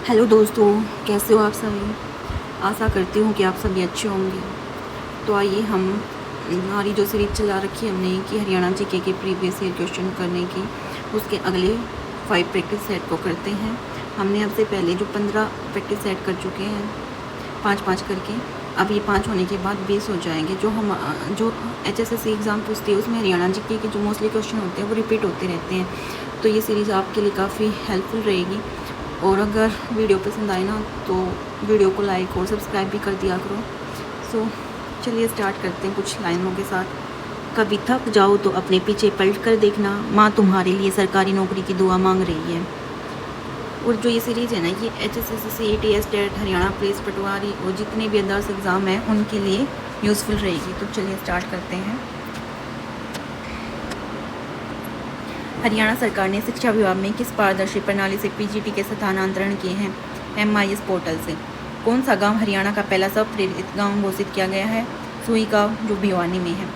Hello दोस्तों, कैसे हो आप सभी। आशा करती हूँ कि आप सभी अच्छे होंगे। तो आइए हम हमारी जो सीरीज चला रखी है हमने कि हरियाणा जीके के प्रीवियस ईयर क्वेश्चन करने की, उसके अगले 5 प्रैक्टिस सेट को करते हैं। हमने अब से पहले जो 15 प्रैक्टिस सेट कर चुके हैं 5-5 करके, अब ये 5 होने के बाद 20 हो जाएंगे। जो HSSC एग्ज़ाम पूछती है उसमें हरियाणा जीके के जो मोस्टली क्वेश्चन होते हैं वो रिपीट होते रहते हैं। तो ये सीरीज़ आपके लिए काफ़ी हेल्पफुल रहेगी। और अगर वीडियो पसंद आए ना तो वीडियो को लाइक और सब्सक्राइब भी कर दिया करो। सो चलिए स्टार्ट करते हैं कुछ लाइनों के साथ। कभी थक जाओ तो अपने पीछे पलट कर देखना, माँ तुम्हारे लिए सरकारी नौकरी की दुआ मांग रही है। और जो ये सीरीज़ है ना, ये HSSC CET TET Haryana police patwari और जितने भी अदर्स एग्ज़ाम हैं उनके लिए यूज़फुल रहेगी। तो चलिए स्टार्ट करते हैं। हरियाणा सरकार ने शिक्षा विभाग में किस पारदर्शी प्रणाली से PGT के स्थानांतरण किए हैं? MIS पोर्टल से। कौन सा गांव हरियाणा का पहला सब प्रेरित गांव घोषित किया गया है? सुई गांव, जो भिवानी में है।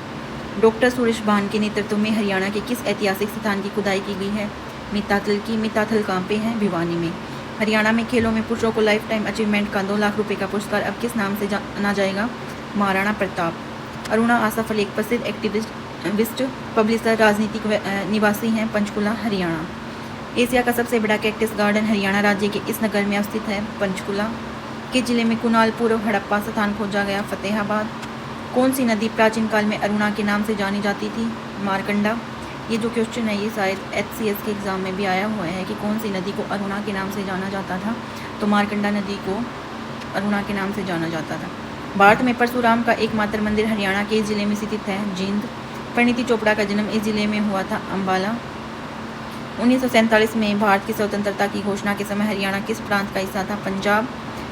डॉक्टर सुरेश भान के नेतृत्व में हरियाणा के किस ऐतिहासिक स्थान की खुदाई की गई है? मिताथल की। मिताथल कहाँ पे है? भिवानी में। हरियाणा में खेलों में पुरुषों को लाइफ टाइम अचीवमेंट का 2 लाख रुपए का पुरस्कार अब किस नाम से जाना जाएगा? महाराणा प्रताप। अरुणा आसफ अली एक प्रसिद्ध एक्टिविस्ट, पब्लिशर, राजनीतिक निवासी हैं, पंचकुला, हरियाणा। एशिया का सबसे बड़ा कैक्टस गार्डन हरियाणा राज्य के इस नगर में अवस्थित है? पंचकुला। किस जिले में कुणालपुर हड़प्पा स्थान खोजा गया? फतेहाबाद। कौन सी नदी प्राचीन काल में अरुणा के नाम से जानी जाती थी? मारकंडा। ये जो क्वेश्चन है ये शायद HCS के एग्ज़ाम में भी आया हुआ है कि कौन सी नदी को अरुणा के नाम से जाना जाता था, तो मारकंडा नदी को अरुणा के नाम से जाना जाता था। भारत में परशुराम का एकमात्र मंदिर हरियाणा के जिले में स्थित है? जींद। परिणीति चोपड़ा का जन्म इस जिले में हुआ था? अम्बाला। 1947 में भारत की स्वतंत्रता की घोषणा के समय हरियाणा किस प्रांत का हिस्सा था? पंजाब।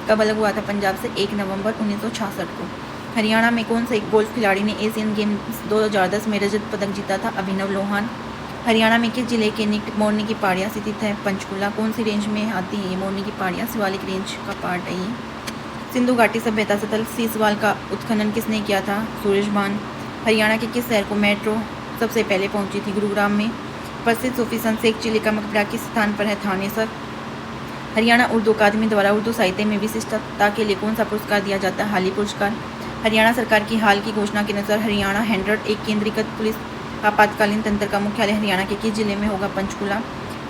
कब अलग हुआ था पंजाब से? 1 नवंबर 1966 को। हरियाणा में कौन से गोल्फ खिलाड़ी ने एशियन गेम्स 2010 में रजत पदक जीता था? अभिनव लोहान। हरियाणा में किस जिले के निकट मोरनी की पहाड़ियाँ स्थित है? पंचकुला। कौन सी रेंज में आती है ये मोरनी की पहाड़ियाँ? शिवालिक रेंज का पार्ट है ये। सिंधु घाटी सभ्यता स्थल सीसवाल का उत्खनन किसने किया था? सुरेश भान। हरियाणा के किस शहर को मेट्रो सबसे पहले पहुंची थी? गुरुग्राम में। प्रसिद्ध सूफी संत शेख चिली का मकबरा किस स्थान पर है? थानेसर। हरियाणा उर्दू अकादमी द्वारा उर्दू साहित्य में विशिष्टता के लिए कौन सा पुरस्कार दिया जाता है? हाली पुरस्कार। हरियाणा सरकार की हाल की घोषणा के अनुसार हरियाणा 100 एक केंद्रीकृत पुलिस आपातकालीन तंत्र का मुख्यालय हरियाणा के किस जिले में होगा? पंचकुला।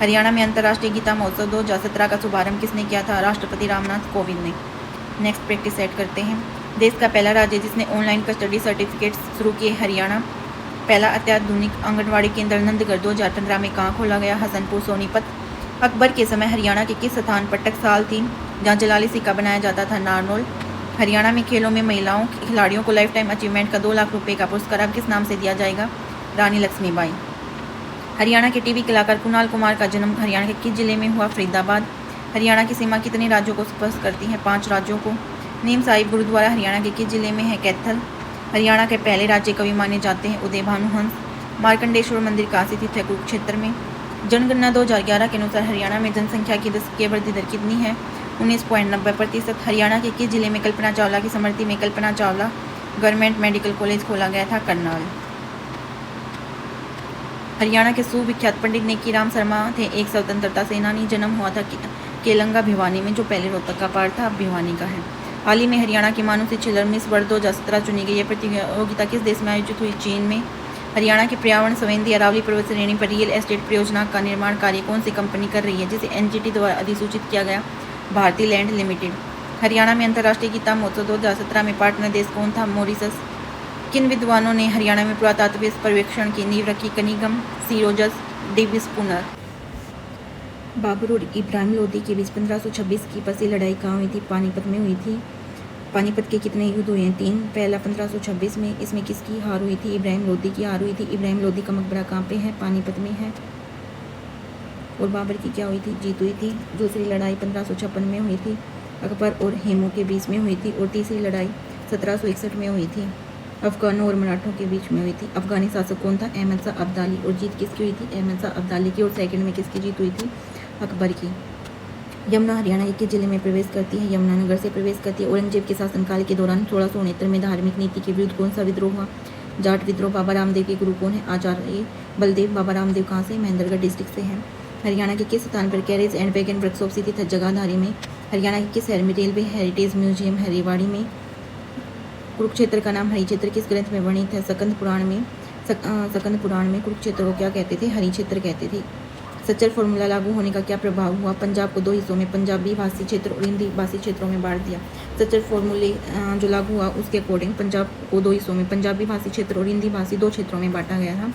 हरियाणा में अंतर्राष्ट्रीय गीता महोत्सव 2017 का शुभारंभ किसने किया था? राष्ट्रपति रामनाथ कोविंद ने। नेक्स्ट प्रैक्टिस सेट करते हैं। देश का पहला राज्य जिसने ऑनलाइन कस्टडी सर्टिफिकेट्स शुरू किए? हरियाणा। पहला अत्याधुनिक आंगनबाड़ी केंद्र नंदगढ़ 2015 में कहाँ खोला गया? हसनपुर, सोनीपत। अकबर के समय हरियाणा के किस स्थान पर टकसाल थी जहाँ जलाली सिक्का बनाया जाता था? नारनौल। हरियाणा में खेलों में महिलाओं खिलाड़ियों को लाइफ टाइम अचीवमेंट का 2 लाख रुपए का पुरस्कार अब किस नाम से दिया जाएगा? रानी लक्ष्मीबाई। हरियाणा के टीवी कलाकार कुणाल कुमार का जन्म हरियाणा के किस जिले में हुआ? फरीदाबाद। हरियाणा की सीमा कितने राज्यों को स्पर्श करती है? 5 राज्यों को। नीम साहिब गुरुद्वारा हरियाणा के किस जिले में है? कैथल। हरियाणा के पहले राज्य कवि माने जाते हैं? उदय भानुहंस। मार्कंडेश्वर मंदिर कहाँ स्थित है? कुरुक्षेत्र में। जनगणना 2011 के अनुसार हरियाणा में जनसंख्या की दशकीय वृद्धि दर कितनी है? 19.90%। हरियाणा के किस जिले में कल्पना चावला की स्मृति में Kalpana Chawla government medical college खोला गया था? करनाल। हरियाणा के सुविख्यात पंडित नेकी राम शर्मा थे एक स्वतंत्रता सेनानी। जन्म हुआ था केलंगा, भिवानी में, जो पहले रोहतक का पार्ट था, अब भिवानी का है। हाल ही में हरियाणा की मानुषी छिल्लर मिस वर्ल्ड 2017 चुनी गई। यह प्रतियोगिता किस देश में आयोजित हुई? चीन में। हरियाणा के पर्यावरण संबंधी अरावली पर्वत श्रेणी पर रियल एस्टेट परियोजना का निर्माण कार्य कौन सी कंपनी कर रही है, जिसे NGT द्वारा अधिसूचित किया गया? भारतीय लैंड लिमिटेड। हरियाणा में अंतर्राष्ट्रीय गीता महोत्सव 2017 में पार्टनर देश कौन था? मॉरिशस। किन विद्वानों ने हरियाणा में पुरातात्विक पर्यवेक्षण की नींव रखी? कनिगम, सीरोजस, डेविस पुनर। बाबर और इब्राहिम लोदी के बीच 1526 की पसी लड़ाई कहाँ हुई थी? पानीपत में हुई थी। पानीपत के कितने युद्ध हुए हैं? 3। पहला 1526 में, इसमें किसकी हार हुई थी? इब्राहिम लोदी की हार हुई थी। इब्राहिम लोदी का मकबरा कहाँ पे है? पानीपत में है। और बाबर की क्या हुई थी? जीत हुई थी। दूसरी लड़ाई 1556 में हुई थी, अकबर और हेमू के बीच में हुई थी। और तीसरी लड़ाई 1761 में हुई थी, अफगानों और मराठों के बीच में हुई थी। अफगानी शासक कौन था? अहमद शाह अब्दाली। और जीत किसकी हुई थी? अहमद शाह अब्दाली की। और सेकंड में किसकी जीत हुई थी? अकबर की। यमुना हरियाणा के किस जिले में प्रवेश करती है? यमुनानगर से प्रवेश करती है। औरंगजेब के शासनकाल के दौरान 1669 में धार्मिक नीति के विरुद्ध कौन सा विद्रोह हुआ? जाट विद्रोह। बाबा रामदेव के गुरु कौन है? आचार्य बलदेव। बाबा रामदेव कहाँ से? महेंद्रगढ़ डिस्ट्रिक्ट से हैं। हरियाणा के किस स्थान पर कैरेज एंड वैगन वर्कशॉप स्थित है? जगाधरी में। हरियाणा के किस शहर में रेलवे हेरिटेज म्यूजियम है? रेवाड़ी में। कुरुक्षेत्र का नाम हरिक्षेत्र किस ग्रंथ में वर्णित है? स्कंद पुराण में कुरुक्षेत्र को क्या कहते थे? हरिक्षेत्र कहते थे। सच्चर फॉर्मूला लागू होने का क्या प्रभाव हुआ? पंजाब को 2 हिस्सों में, पंजाबी भाषी क्षेत्र और हिंदी भाषी क्षेत्रों में बांट दिया। सच्चर फॉर्मूले जो लागू हुआ उसके अकॉर्डिंग पंजाब को 2 हिस्सों में, पंजाबी भाषी क्षेत्र और हिंदी भाषी 2 क्षेत्रों में बांटा गया था।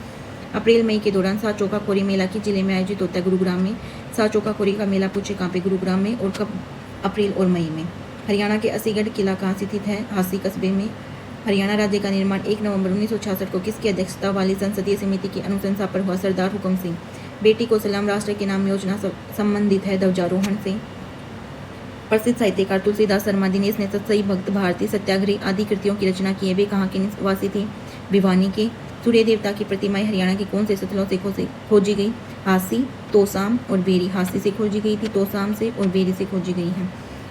अप्रैल मई के दौरान सात चौकाखोरी मेला किस जिले में आयोजित होता है? गुरुग्राम में। सात चौकाखोरी का मेला पूछे कहाँ पे? गुरुग्राम में। और कब? अप्रैल और मई में। हरियाणा के असीगढ़ किला कहाँ स्थित है? हांसी कस्बे में। हरियाणा राज्य का निर्माण 1 नवंबर 1966 को किसकी अध्यक्षता वाली संसदीय समिति की अनुशंसा पर हुआ? सरदार हुकम सिंह। बेटी को सलाम राष्ट्र के नाम योजना संबंधित है ध्वजारोहण से। प्रसिद्ध साहित्यकार तुलसीदास शर्मा दिनेश ने सतसई भक्त, भारती, सत्याग्रही आदि कृतियों की रचना की है। वे कहाँ के निवासी थे? भिवानी के। सूर्य देवता की प्रतिमाएं हरियाणा के कौन से स्थलों से खोजी गई? हांसी, तोसाम और बेरी। हांसी से खोजी गई थी, तोसाम से और बेरी से खोजी गई है।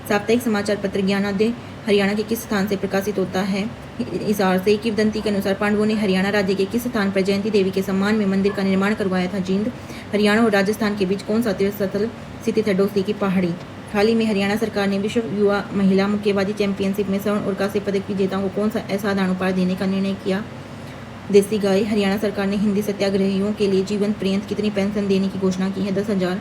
साप्ताहिक समाचार पत्र ज्ञानोदय हरियाणा के किस स्थान से प्रकाशित होता है? हिसार से। किंवदंती के अनुसार पांडवों ने हरियाणा राज्य के किस स्थान पर जयंती देवी के सम्मान में मंदिर का निर्माण करवाया था? जींद। हरियाणा और राजस्थान के बीच कौन सा तीर्थ स्थल स्थित है? डोसी की पहाड़ी। हाल ही में हरियाणा सरकार ने विश्व युवा महिला मुक्केबाजी चैंपियनशिप में स्वर्ण और कांस्य पदक विजेताओं को कौन सा असाधारण उपहार देने का निर्णय किया? देसी गाय। हरियाणा सरकार ने हिंदी सत्याग्रहियों के लिए जीवन पर्यंत कितनी पेंशन देने की घोषणा की है? 10,000।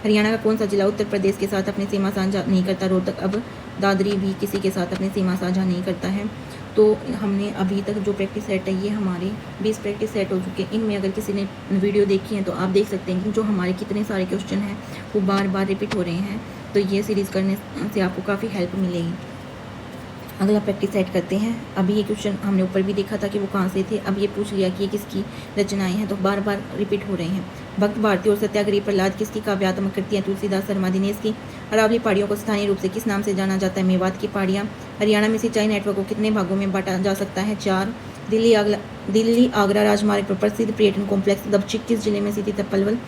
हरियाणा का कौन सा जिला उत्तर प्रदेश के साथ अपनी सीमा साझा नहीं करता? रोहतक। अब दादरी भी किसी के साथ अपनी सीमा साझा नहीं करता है। तो हमने अभी तक जो प्रैक्टिस सेट है ये हमारे 20 प्रैक्टिस सेट हो चुके हैं। इनमें अगर किसी ने वीडियो देखी है तो आप देख सकते हैं कि जो हमारे कितने सारे क्वेश्चन हैं वो बार बार रिपीट हो रहे हैं। तो ये सीरीज़ करने से आपको काफ़ी हेल्प मिलेगी। अगला प्रैक्टिस सेट करते हैं। अभी ये क्वेश्चन हमने ऊपर भी देखा था कि वो कहाँ से थे, अब ये पूछ लिया कि ये किसकी रचनाएं हैं, तो बार बार रिपीट हो रहे हैं। भक्त भारती और सत्याग्रही प्रहलाद किसकी काव्यात्मक कृतियाँ? तुलसीदास शर्मा दिनेश की। अरावली पहाड़ियों को स्थानीय रूप से किस नाम से जाना जाता है? मेवात की पहाड़ियाँ। हरियाणा में सिंचाई नेटवर्क को कितने भागों में बांटा जा सकता है? 4। दिल्ली आगरा राजमार्ग पर प्रसिद्ध पर्यटन कॉम्प्लेक्स दबचिक किस जिले में स्थित है? पलवल।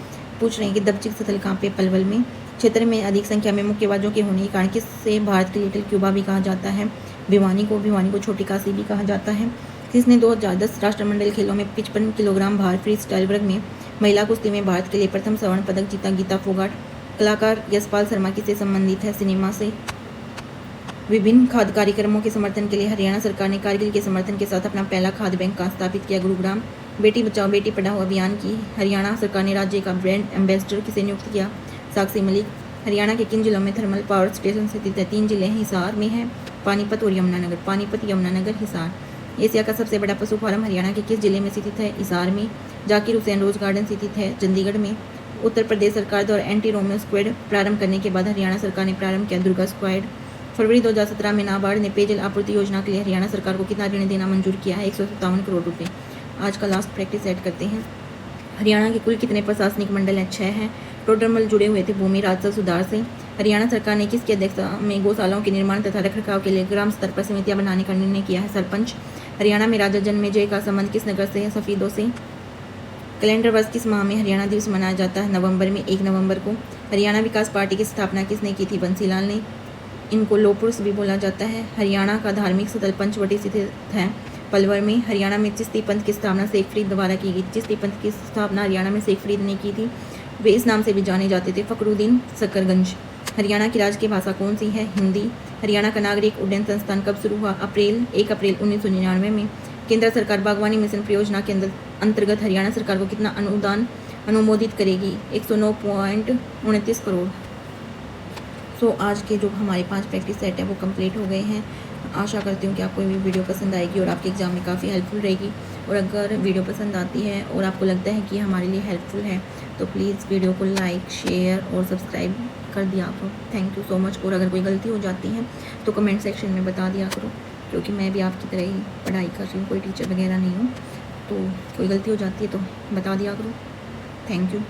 पूछ रहे हैं कि दबचिक स्थल कहाँ पे? पलवल में। क्षेत्र में अधिक संख्या में मुक्केबाजों के होने के कारण किससे भारत की लिटिल क्यूबा भी कहा जाता है? भिवानी को छोटी काशी भी कहा जाता है। किसने 2010 राष्ट्रमंडल खेलों में 55 किलोग्राम भार फ्री स्टाइल वर्ग में महिला कुश्ती में भारत के लिए प्रथम स्वर्ण पदक जीता? गीता फोगाट। कलाकार यशपाल शर्मा किससे संबंधित है? सिनेमा से। विभिन्न खाद्य कार्यक्रमों के समर्थन के लिए हरियाणा सरकार ने कारगिल के समर्थन के साथ अपना पहला खाद्य बैंक कहाँ स्थापित किया? गुरुग्राम। बेटी बचाओ बेटी पढ़ाओ अभियान की हरियाणा सरकार ने राज्य का ब्रांड एम्बेसडर किसे नियुक्त किया? साक्षी मलिक। हरियाणा के किन जिलों में थर्मल पावर स्टेशन स्थित है? 3 जिले हैं। हिसार में है, पानीपत और यमुनानगर। पानीपत, यमुनानगर, हिसार। एशिया का सबसे बड़ा पशु फार्म हरियाणा के किस जिले में स्थित है? हिसार में। जाकिर हुसैन रोज गार्डन स्थित है चंडीगढ़ में। उत्तर प्रदेश सरकार द्वारा एंटी रोमियो स्क्वाड प्रारंभ करने के बाद हरियाणा सरकार ने प्रारंभ किया दुर्गा स्क्वाड। फरवरी 2017 में नाबार्ड ने पेयजल आपूर्ति योजना के लिए हरियाणा सरकार को कितना ऋण देना मंजूर किया है? 157 करोड़ रुपये। आज का लास्ट प्रैक्टिस सेट करते हैं। हरियाणा के कुल कितने प्रशासनिक मंडल हैं? 6 हैं। टोडरमल जुड़े हुए थे भूमि राजस्व सुधार से। हरियाणा सरकार ने किसकी अध्यक्षता में गौशालाओं के निर्माण तथा रखरखाव के लिए ग्राम स्तर पर समितियां बनाने का निर्णय किया है? सरपंच। हरियाणा में राजा जन्मेजय का संबंध किस नगर से है? सफीदों से। कैलेंडर वर्ष किस माह में हरियाणा दिवस मनाया जाता है? नवंबर में, 1 नवंबर को। हरियाणा विकास पार्टी की स्थापना किसने की थी? बंसीलाल ने। इनको लोपुरुष भी बोला जाता है। हरियाणा का धार्मिक स्थल पंचवटी स्थित है पलवल में। हरियाणा में चिश्ती पंथ की स्थापना शेख फरीद द्वारा की गई। चिश्ती पंथ की स्थापना हरियाणा में शेख फरीद ने की थी। वे इस नाम से भी जाने जाते थे, फकरुद्दीन सकरगंज। हरियाणा की राजकीय भाषा कौन सी है? हिंदी। हरियाणा का नागरिक उड्डयन संस्थान कब शुरू हुआ? 1 अप्रैल 1999 में। केंद्र सरकार बागवानी मिशन परियोजना के अंतर्गत हरियाणा सरकार को कितना अनुदान अनुमोदित करेगी? 109.29 करोड़। सो आज के जो हमारे 5 प्रैक्टिस सेट है वो कंप्लीट हो गए हैं। आशा करती हूँ कि आपको ये वीडियो पसंद आएगी और आपके एग्जाम में काफ़ी हेल्पफुल रहेगी। और अगर वीडियो पसंद आती है और आपको लगता है कि हमारे लिए हेल्पफुल है तो प्लीज़ वीडियो को लाइक, शेयर और सब्सक्राइब कर दिया करो। Thank you so much. और अगर कोई गलती हो जाती है तो कमेंट सेक्शन में बता दिया करो, क्योंकि मैं भी आपकी तरह ही पढ़ाई कर रही हूँ, कोई टीचर वगैरह नहीं हूँ। तो कोई गलती हो जाती है तो बता दिया करो। Thank you.